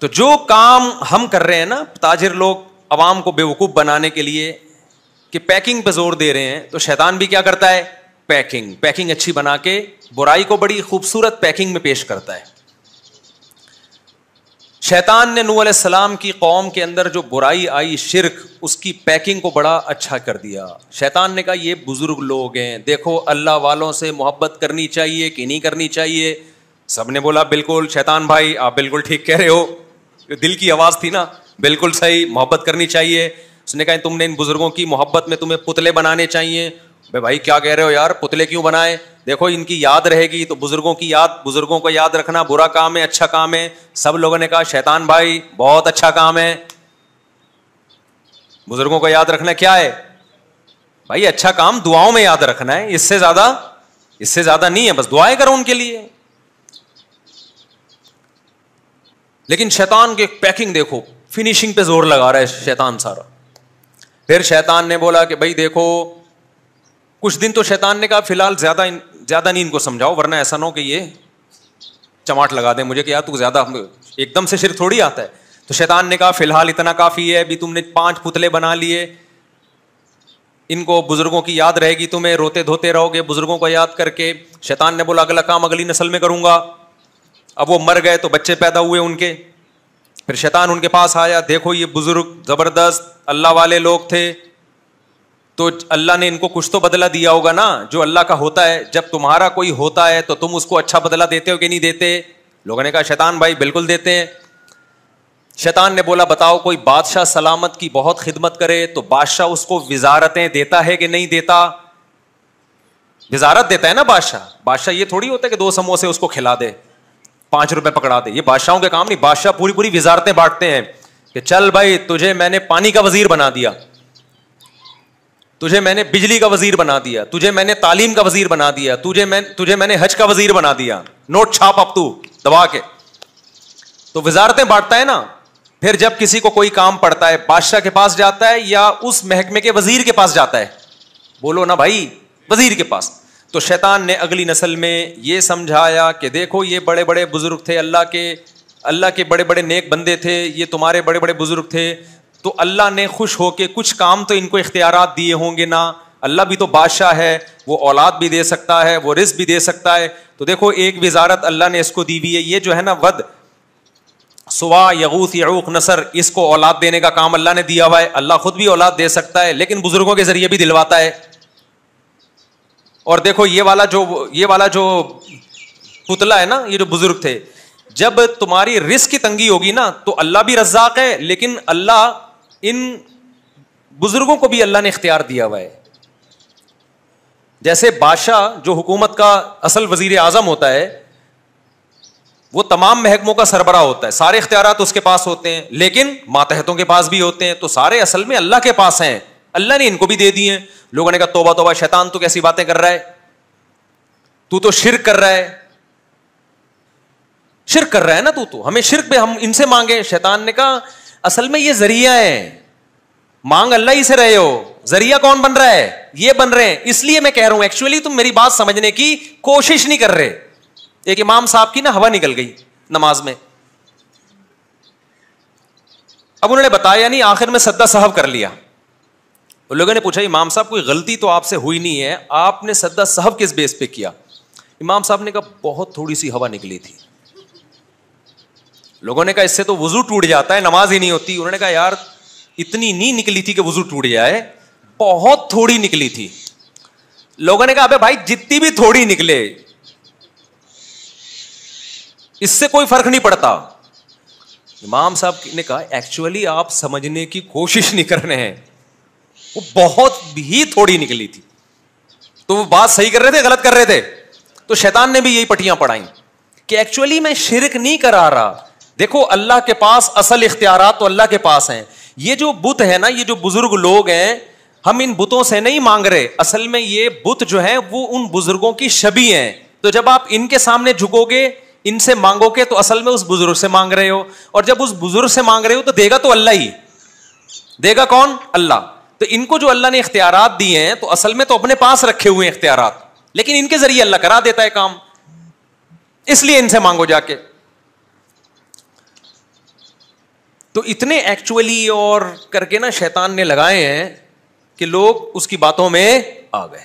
تو جو کام ہم کر رہے ہیں نا, تاجر لوگ عوام کو بیوقوف بنانے کے لیے کہ پیکنگ پہ زور دے رہے ہیں, تو شیطان بھی کیا کرتا ہے, پیکنگ اچھی بنا کے برائی کو بڑی خوبصورت پیکنگ میں پیش کرتا ہے. شیطان نے نوح علیہ السلام کی قوم کے اندر جو برائی آئی, شرک, اس کی پیکنگ کو بڑا اچھا کر دیا. شیطان نے کہا یہ بزرگ لوگ ہیں, دیکھو اللہ والوں سے محبت کرنی چاہیے کہ نہیں کرنی چاہیے. سب نے بولا بالکل شیطان بھائی آپ بالکل ٹھیک کہہ رہے ہو, دل کی آواز تھی نا, بالکل صحیح, محبت کرنی چاہیے. اس نے کہا تم نے ان بزرگوں کی محبت میں تمہیں پتلے بنانے چاہیے. بھائی کیا کہہ رہے ہو یار, پتلے کیوں بنائے, دیکھو ان کی یاد رہے گی. تو بزرگوں کی یاد, بزرگوں کو یاد رکھنا برا کام ہے اچھا کام ہے. سب لوگوں نے کہا شیطان بھائی بہت اچھا کام ہے, بزرگوں کو یاد رکھنا کیا ہے بھائی, اچھا کام دعاؤں میں یاد رکھنا ہے, اس سے زیادہ نہیں ہے, بس دعائیں کرو ان کے لیے. لیکن شیطان کی پیکنگ دیکھو, فنیشنگ پہ زور لگا رہا ہے شیطان سارا. پھر شیطان نے بولا کہ بھائی دیکھو, کچھ دن تو شیطان نے کہا فی الحال زیادہ نہیں ان کو سمجھاؤ, ورنہ ایسا نہ ہو کہ یہ چماٹ لگا دیں مجھے کہ یار تو زیادہ ایک دم سے شرک تھوڑی آتا ہے. تو شیطان نے کہا فی الحال اتنا کافی ہے, ابھی تم نے 5 پتلے بنا لیے, ان کو بزرگوں کی یاد رہے گی, تمہیں روتے دھوتے رہو گے بزرگوں کو یاد کر کے. شیطان نے بولا اگلا کام اگلی نسل میں کروں گا. اب وہ مر گئے تو بچے پیدا ہوئے ان کے. پھر شیطان ان کے پاس آیا, دیکھو یہ بزرگ زبردست اللہ والے لوگ تھے, تو اللہ نے ان کو کچھ تو بدلہ دیا ہوگا نا جو اللہ کا ہوتا ہے. جب تمہارا کوئی ہوتا ہے تو تم اس کو اچھا بدلہ دیتے ہو کہ نہیں دیتے؟ لوگوں نے کہا شیطان بھائی بالکل دیتے ہیں. شیطان نے بولا بتاؤ کوئی بادشاہ سلامت کی بہت خدمت کرے تو بادشاہ اس کو وزارتیں دیتا ہے کہ نہیں دیتا؟ وزارت دیتا ہے نا بادشاہ. بادشاہ یہ تھوڑی ہوتا ہے کہ 2 سموسے اس کو کھلا دے 5 روپے پکڑا دے, یہ بادشاہوں کے کام نہیں. بادشاہ پوری وزارتیں بانٹتے ہیں کہ چل بھائی تجھے میں نے پانی کا وزیر بنا دیا, تجھے میں نے بجلی کا وزیر بنا دیا, تجھے میں نے تعلیم کا وزیر بنا دیا, تجھے میں نے حج کا وزیر بنا دیا, نوٹ چھاپ اب تو دبا کے. تو وزارتیں بانٹتا ہے نا. پھر جب کسی کو کوئی کام پڑتا ہے بادشاہ کے پاس جاتا ہے یا اس محکمے کے وزیر کے پاس جاتا ہے؟ بولو نا بھائی, وزیر کے پاس. تو شیطان نے اگلی نسل میں یہ سمجھایا کہ دیکھو یہ بڑے بڑے بزرگ تھے, اللہ کے بڑے بڑے نیک بندے تھے, یہ تمہارے بڑے بڑے بزرگ تھے, تو اللہ نے خوش ہو کے کچھ کام تو ان کو اختیارات دیے ہوں گے نا. اللہ بھی تو بادشاہ ہے, وہ اولاد بھی دے سکتا ہے, وہ رزق بھی دے سکتا ہے. تو دیکھو ایک وزارت اللہ نے اس کو دی ہوئی ہے, یہ جو ہے نا ود سوا یغوث یعوق نصر, اس کو اولاد دینے کا کام اللہ نے دیا ہوا ہے. اللہ خود بھی اولاد دے سکتا ہے لیکن بزرگوں کے ذریعے بھی دلواتا ہے. اور دیکھو یہ والا جو پتلا ہے نا, یہ جو بزرگ تھے, جب تمہاری رزق کی تنگی ہوگی نا تو اللہ بھی رزاق ہے, لیکن اللہ ان بزرگوں کو بھی اللہ نے اختیار دیا ہوا ہے. جیسے بادشاہ جو حکومت کا اصل وزیر اعظم ہوتا ہے, وہ تمام محکموں کا سربراہ ہوتا ہے, سارے اختیارات اس کے پاس ہوتے ہیں, لیکن ماتحتوں کے پاس بھی ہوتے ہیں. تو سارے اصل میں اللہ کے پاس ہیں, اللہ نے ان کو بھی دے دیے ہیں. لوگوں نے کہا توبہ توبہ شیطان تو کیسی باتیں کر رہا ہے, تو شرک کر رہا ہے, شرک کر رہا ہے نا تو ہمیں شرک پہ ہم ان سے مانگے. شیطان نے کہا اصل میں یہ ذریعہ ہے, مانگ اللہ ہی سے رہے ہو, ذریعہ کون بن رہا ہے؟ یہ بن رہے ہیں. اس لیے میں کہہ رہا ہوں ایکچولی تم میری بات سمجھنے کی کوشش نہیں کر رہے. ایک امام صاحب کی نا ہوا نکل گئی نماز میں, اب انہوں نے بتایا نہیں, آخر میں سجدہ سہو کر لیا. لوگوں نے پوچھا امام صاحب کوئی غلطی تو آپ سے ہوئی نہیں ہے, آپ نے سجدہ سہو کس بیس پہ کیا؟ امام صاحب نے کہا بہت تھوڑی سی ہوا نکلی تھی. لوگوں نے کہا اس سے تو وضو ٹوٹ جاتا ہے, نماز ہی نہیں ہوتی. انہوں نے کہا یار اتنی نہیں نکلی تھی کہ وضو ٹوٹ جائے, بہت تھوڑی نکلی تھی. لوگوں نے کہا ابے بھائی جتنی بھی تھوڑی نکلے اس سے کوئی فرق نہیں پڑتا. امام صاحب نے کہا ایکچولی آپ سمجھنے کی کوشش نہیں کر رہے ہیں, وہ بہت ہی تھوڑی نکلی تھی. تو وہ بات صحیح کر رہے تھے غلط کر رہے تھے؟ تو شیطان نے بھی یہی پٹیاں پڑھائیں کہ ایکچولی میں شرک نہیں کرا رہا. دیکھو اللہ کے پاس اصل اختیارات تو اللہ کے پاس ہیں. یہ جو بت ہے نا, یہ جو بزرگ لوگ ہیں, ہم ان بتوں سے نہیں مانگ رہے. اصل میں یہ بت جو ہیں وہ ان بزرگوں کی شبیہ ہیں. تو جب آپ ان کے سامنے جھکو گے, ان سے مانگو گے, تو اصل میں اس بزرگ سے مانگ رہے ہو. اور جب اس بزرگ سے مانگ رہے ہو تو دے گا تو اللہ ہی دے گا. کون؟ اللہ. تو ان کو جو اللہ نے اختیارات دیے ہیں تو اصل میں تو اپنے پاس رکھے ہوئے اختیارات, لیکن ان کے ذریعے اللہ کرا دیتا ہے کام, اس لیے ان سے مانگو جا کے. تو اتنے ایکچولی اور کر کے نا شیطان نے لگائے ہیں کہ لوگ اس کی باتوں میں آ گئے.